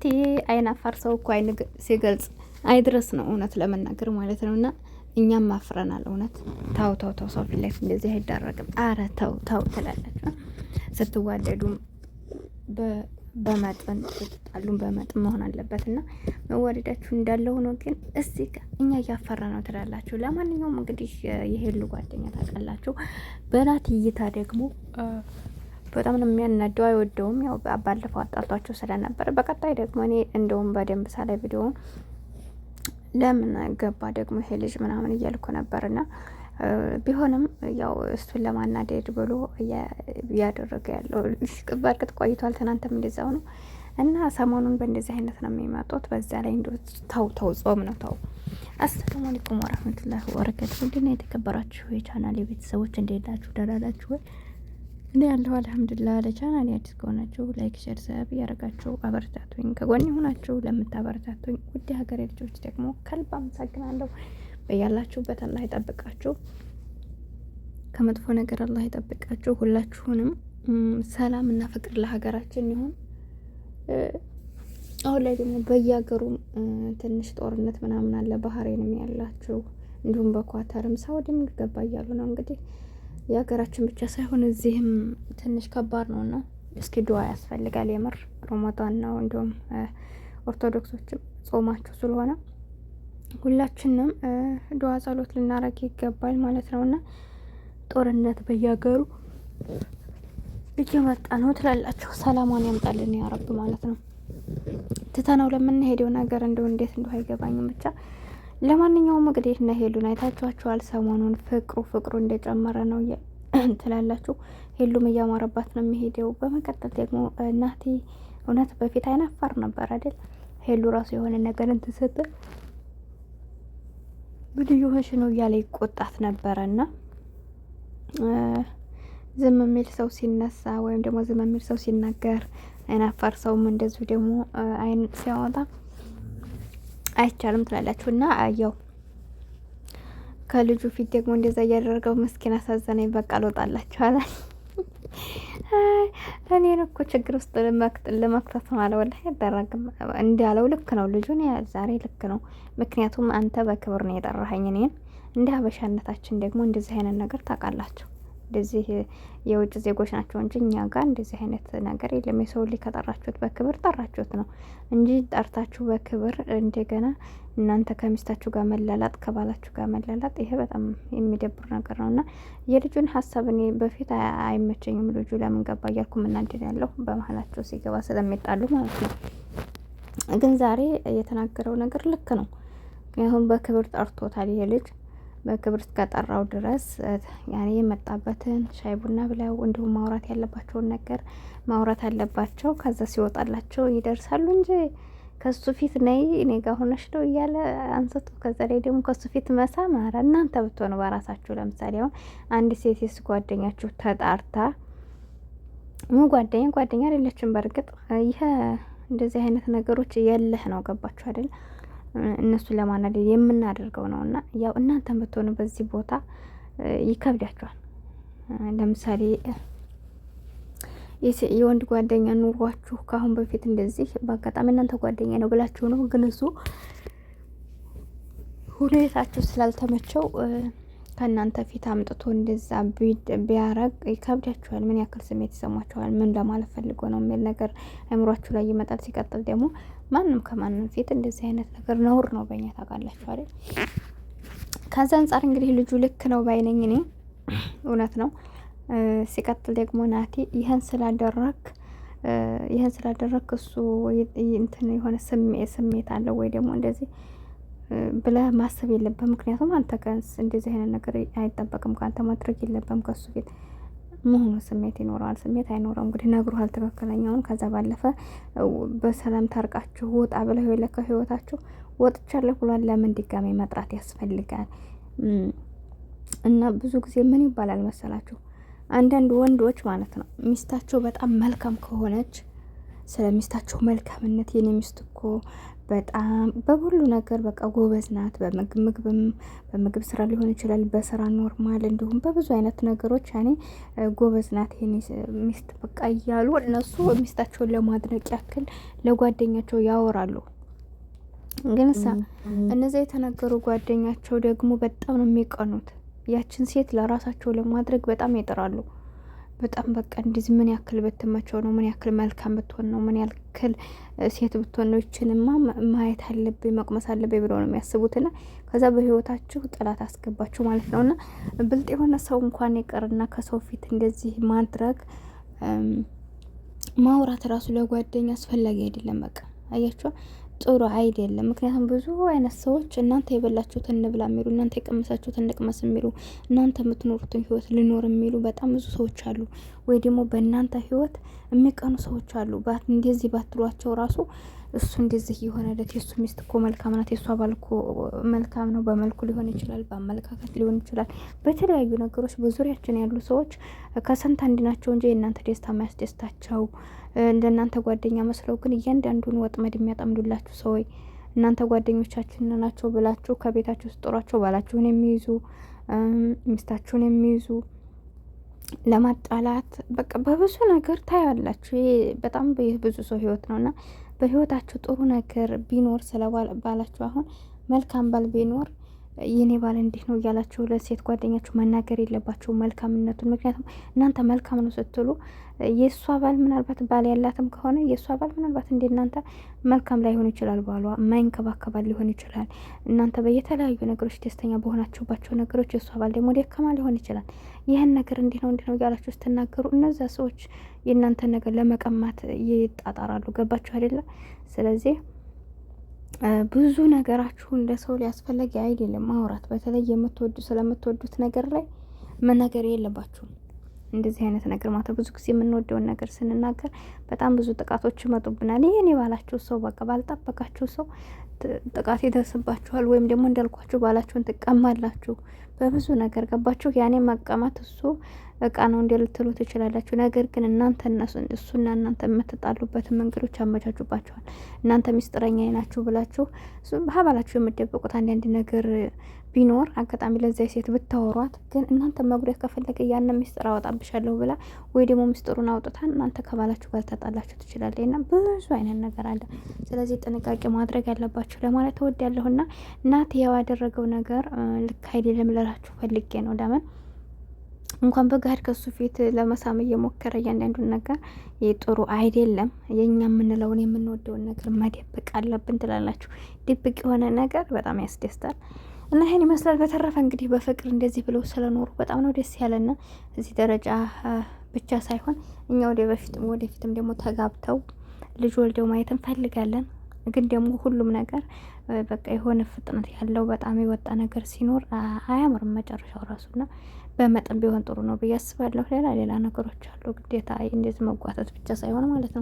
ናቲ አይናፋር ሰው እኮ አይን ሲገልጽ አይድረስ ነው እውነት ለመናገር ማለት ነው። እና እኛም ማፍረናል እውነት። ታው ታው ታው ሰው ፊት ላይ እንደዚህ አይዳረግም። አረ ታው ታው ትላላችሁ። ስትዋደዱም በመጠን ስትጣሉም በመጠን መሆን አለበት እና መዋደዳችሁ እንዳለ ሆኖ ግን እዚህ ጋር እኛ እያፈራ ነው ትላላችሁ። ለማንኛውም እንግዲህ የሄሉ ጓደኛ ታውቃላችሁ። በናቲ እይታ ደግሞ በጣም ነው የሚያናደው፣ አይወደውም። ያው ባለፈው አጣልቷቸው ስለነበረ በቀጣይ ደግሞ እኔ እንደውም በደንብ ሳለ ቪዲዮውን ለምን ገባ ደግሞ ይሄ ልጅ ምናምን እያልኩ ነበርና ቢሆንም ያው እሱን ለማናደድ ብሎ እያደረገ ያለው በእርግጥ ቆይቷል። ትናንትም እንደዛው ነው እና ሰሞኑን በእንደዚህ አይነት ነው የሚመጡት። በዛ ላይ እንደ ተው ጾም ነው ተው። አሰላሙ አለይኩም ወራህመቱላሂ ወበረካቱ። እንዴት ነው የተከበራችሁ የቻናሌ ቤተሰቦች? እንዴት ናችሁ? ደህና ናችሁ ወይ? እኔ ያለሁ አልሐምዱሊላህ። ለቻናሌ አዲስ ከሆናችሁ ላይክ፣ ሼር፣ ሰብ ያደርጋችሁ አበረታቱኝ። ከጎን ሆናችሁ ለምታበረታቱኝ ውድ ሀገሬ ልጆች ደግሞ ከልብ አመሰግናለሁ። በያላችሁበት አላህ ይጠብቃችሁ፣ ከመጥፎ ነገር አላህ ይጠብቃችሁ። ሁላችሁንም ሰላም እና ፍቅር ለሀገራችን ይሁን። አሁን ላይ ደግሞ በየሀገሩ ትንሽ ጦርነት ምናምን አለ። ባህሬንም ያላችሁ እንዲሁም በኳተርም ሳውዲም ገባ እያሉ ነው። እንግዲህ የሀገራችን ብቻ ሳይሆን እዚህም ትንሽ ከባድ ነውና እስኪ ዱዓ ያስፈልጋል። የምር ረመዳን ነው። እንዲሁም ኦርቶዶክሶችም ጾማችሁ ስለሆነ ሁላችንም ዱዓ ጸሎት ልናረግ ይገባል ማለት ነውና ጦርነት በየሀገሩ እየመጣ ነው ትላላችሁ። ሰላማን ያምጣልን ያ ረብ ማለት ነው። ትተነው ለምንሄደው ነገር እንደው እንዴት እንደው አይገባኝም ብቻ። ለማንኛውም እንግዲህ እነ ሄሉን አይታችኋቸዋል። ሰሞኑን ፍቅሩ እንደጨመረ ነው ትላላችሁ። ሄሉም እያማረባት ነው የሚሄደው። በመቀጠል ደግሞ ናቲ እውነት በፊት አይናፋር ነበር አይደል? ሄሉ ራሱ የሆነ ነገር እንትን ስትል ቪዲዮ ሆሽ ነው እያለ ይቆጣት ነበረና ዝም የሚል ሰው ሲነሳ ወይም ደግሞ ዝም የሚል ሰው ሲናገር አይናፋር ሰውም እንደዚሁ ደግሞ አይን ሲያወጣ አይቻልም ትላላችሁ። እና ያው ከልጁ ፊት ደግሞ እንደዛ እያደረገው መስኪን አሳዘነኝ። በቃ ልወጣላችኋል። እኔን እኮ ችግር ውስጥ ለመክተት ማለት ወላሂ አይደረግም። እንዳለው ልክ ነው ልጁን ዛሬ ልክ ነው። ምክንያቱም አንተ በክብር ነው የጠራኸኝ እኔን። እንደ ሀበሻነታችን ደግሞ እንደዚህ አይነት ነገር ታውቃላችሁ። እንደዚህ የውጭ ዜጎች ናቸው እንጂ እኛ ጋር እንደዚህ አይነት ነገር የለም። የሰው ልጅ ከጠራችሁት በክብር ጠራችሁት ነው እንጂ ጠርታችሁ በክብር እንደገና እናንተ ከሚስታችሁ ጋር መላላጥ፣ ከባላችሁ ጋር መላላጥ፣ ይሄ በጣም የሚደብር ነገር ነው። እና የልጁን ሀሳብ እኔ በፊት አይመቸኝም። ልጁ ለምን ገባ እያልኩ ምናድን ያለሁ በመሀላቸው ሲገባ ስለሚጣሉ ማለት ነው። ግን ዛሬ የተናገረው ነገር ልክ ነው። ምክንያቱም በክብር ጠርቶታል ይሄ ልጅ በክብር እስከጠራው ድረስ ያኔ የመጣበትን ሻይ ቡና ብለው እንዲሁም ማውራት ያለባቸውን ነገር ማውራት አለባቸው። ከዛ ሲወጣላቸው ይደርሳሉ እንጂ ከሱ ፊት ነይ እኔ ጋር ሆነሽ ነው እያለ አንስቶ ከዛ ላይ ደግሞ ከሱ ፊት መሳም። ኧረ እናንተ ብትሆኑ በራሳችሁ ለምሳሌ አሁን አንድ ሴት ጓደኛችሁ ተጣርታ ጓደኛ አይደለችም። በእርግጥ ይሄ እንደዚህ አይነት ነገሮች የለህ ነው። ገባችሁ አይደል? እነሱን ለማናደድ የምናደርገው ነው። እና ያው እናንተም ብትሆኑ በዚህ ቦታ ይከብዳችኋል። ለምሳሌ የወንድ ጓደኛ ኑሯችሁ ከአሁን በፊት እንደዚህ በአጋጣሚ እናንተ ጓደኛ ነው ብላችሁ ነው፣ ግን እሱ ሁኔታችሁ ስላልተመቸው ከእናንተ ፊት አምጥቶ እንደዛ ቢያረግ ይከብዳችኋል። ምን ያክል ስሜት ይሰማችኋል? ምን ለማለት ፈልጎ ነው የሚል ነገር አይምሯችሁ ላይ ይመጣል። ሲቀጥል ደግሞ ማንም ከማንም ፊት እንደዚህ አይነት ነገር ነውር ነው በእኛ ታውቃላችሁ አይደል? ከዛ አንጻር እንግዲህ ልጁ ልክ ነው ባይነኝ እኔ እውነት ነው። ሲቀጥል ደግሞ ናቲ ይህን ስላደረክ እሱ እንትን የሆነ ስሜት አለው ወይ ደግሞ እንደዚህ ብለህ ማሰብ የለብህም። ምክንያቱም አንተ ከንስ እንደዚህ አይነት ነገር አይጠበቅም ከአንተ ማድረግ የለብህም። ከሱ ፊት መሆኑ ስሜት ይኖረዋል፣ ስሜት አይኖረው እንግዲህ ነግሮሃል ትክክለኛውን። ከዛ ባለፈ በሰላም ታርቃችሁ ወጣ ብለው የለከ ህይወታችሁ ወጥቻለሁ ብሏል። ለምን ድጋሜ መጥራት ያስፈልጋል? እና ብዙ ጊዜ ምን ይባላል መሰላችሁ፣ አንዳንድ ወንዶች ማለት ነው ሚስታቸው በጣም መልካም ከሆነች ስለ ሚስታቸው መልካምነት የኔ ሚስት እኮ በጣም በሁሉ ነገር በቃ ጎበዝ ናት። በምግብ ስራ ሊሆን ይችላል፣ በስራ ኖርማል፣ እንዲሁም በብዙ አይነት ነገሮች ያኔ ጎበዝ ናት የኔ ሚስት በቃ እያሉ እነሱ ሚስታቸውን ለማድነቅ ያክል ለጓደኛቸው ያወራሉ። ግን እነዚያ የተነገሩ ጓደኛቸው ደግሞ በጣም ነው የሚቀኑት። ያችን ሴት ለራሳቸው ለማድረግ በጣም ይጥራሉ። በጣም በቃ እንደዚህ ምን ያክል ብትመቸው ነው፣ ምን ያክል መልካም ብትሆን ነው፣ ምን ያክል ሴት ብትሆን ነው ይችንማ ማየት አለብኝ መቅመስ አለብኝ ብለው ነው የሚያስቡትና ከዛ በህይወታችሁ ጠላት አስገባችሁ ማለት ነውና ብልጥ የሆነ ሰው እንኳን ይቀርና ከሰው ፊት እንደዚህ ማድረግ ማውራት ራሱ ለጓደኛ አስፈላጊ አይደለም። በቃ አያችሁ ጥሩ አይደለም። ምክንያቱም ብዙ አይነት ሰዎች እናንተ የበላችሁትን እንብላ የሚሉ፣ እናንተ የቀመሳችሁትን እንቅመስ የሚሉ፣ እናንተ የምትኖሩትን ህይወት ልኖር የሚሉ በጣም ብዙ ሰዎች አሉ። ወይ ደግሞ በእናንተ ህይወት የሚቀኑ ሰዎች አሉ። እንደዚህ ባትሏቸው ራሱ እሱ እንደዚህ የሆነለት የእሱ ሚስት እኮ መልካም ናት፣ የእሷ ባል እኮ መልካም ነው፣ በመልኩ ሊሆን ይችላል፣ በአመለካከት ሊሆን ይችላል፣ በተለያዩ ነገሮች በዙሪያችን ያሉ ሰዎች ከስንት አንድ ናቸው እንጂ የእናንተ ደስታ ማያስደስታቸው እንደናንተ ጓደኛ መስለው ግን እያንዳንዱን ወጥመድ የሚያጠምዱላችሁ ሰዎች እናንተ ጓደኞቻችን ናቸው ብላችሁ ከቤታችሁ ስጥሯቸው ባላችሁን የሚይዙ ሚስታችሁን የሚይዙ ለማጣላት በቃ በብዙ ነገር ታያላችሁ። ይሄ በጣም ብዙ ሰው ህይወት ነውና በህይወታችሁ ጥሩ ነገር ቢኖር ስለባላችሁ አሁን መልካም ባል ቢኖር የኔ ባል እንዲህ ነው እያላችሁ ለሴት ጓደኛችሁ መናገር የለባችሁ መልካምነቱን። ምክንያቱም እናንተ መልካም ነው ስትሉ የእሷ ባል ምናልባት ባል ያላትም ከሆነ የእሷ ባል ምናልባት እንደ እናንተ መልካም ላይሆን ይችላል። ባሏ ማይንከባከባል ሊሆን ይችላል። እናንተ በየተለያዩ ነገሮች ደስተኛ በሆናችሁባቸው ነገሮች የእሷ ባል ደግሞ ደካማ ሊሆን ይችላል። ይህን ነገር እንዲህ ነው እያላችሁ ስትናገሩ እነዚያ ሰዎች የእናንተን ነገር ለመቀማት ይጣጣራሉ። ገባችሁ አይደለም? ስለዚህ ብዙ ነገራችሁ እንደ ሰው ሊያስፈልግ አይደለም ማውራት። በተለይ ስለምትወዱት ነገር ላይ መናገር የለባችሁም። እንደዚህ አይነት ነገር ማለት ብዙ ጊዜ የምንወደውን ነገር ስንናገር በጣም ብዙ ጥቃቶች ይመጡብናል። ይሄን የባላችሁ ሰው በቃ ባልጠበቃችሁ ሰው ጥቃት ይደርስባችኋል። ወይም ደግሞ እንዳልኳችሁ ባላችሁን ትቀማላችሁ በብዙ ነገር። ገባችሁ? ያኔ መቀማት እሱ እቃ ነው እንዲልትሉ ትችላላችሁ። ነገር ግን እሱና እናንተ የምትጣሉበትን መንገዶች አመቻቹባችኋል። እናንተ ሚስጥረኛ ናችሁ ብላችሁ ባላችሁ የምትደብቁት አንዳንድ ነገር ቢኖር አጋጣሚ ለዛ ሴት ብታወሯት ግን እናንተ መጉዳት ከፈለገ ያንን ሚስጥር አወጣብሻለሁ ብላ ወይ ደግሞ ሚስጥሩን አውጥታ እናንተ ከባላችሁ ጋር ተጣላችሁ ትችላለች። እና ብዙ አይነት ነገር አለ። ስለዚህ ጥንቃቄ ማድረግ ያለባችሁ ለማለት እወዳለሁና እናት ያው ያደረገው ነገር ልክ አይደለም ልላችሁ ፈልጌ ነው። ለምን እንኳን በጋድ ከሱ ፊት ለመሳም እየሞከረ እያንዳንዱን ነገር ጥሩ አይደለም። የኛ የምንለውን የምንወደውን ነገር መደበቅ አለብን ትላላችሁ። ድብቅ የሆነ ነገር በጣም ያስደስታል። እና ይሄን ይመስላል። በተረፈ እንግዲህ በፍቅር እንደዚህ ብለው ስለኖሩ በጣም ነው ደስ ያለና እዚህ ደረጃ ብቻ ሳይሆን እኛ ወደፊትም ደግሞ ተጋብተው ልጅ ወልደው ማየት እንፈልጋለን። ግን ደግሞ ሁሉም ነገር በቃ የሆነ ፍጥነት ያለው በጣም የወጣ ነገር ሲኖር አያምርም መጨረሻው ራሱና በመጠን ቢሆን ጥሩ ነው ብዬ አስባለሁ። ሌላ ነገሮች አሉ ግዴታ እንደዚህ መጓተት ብቻ ሳይሆን ማለት ነው።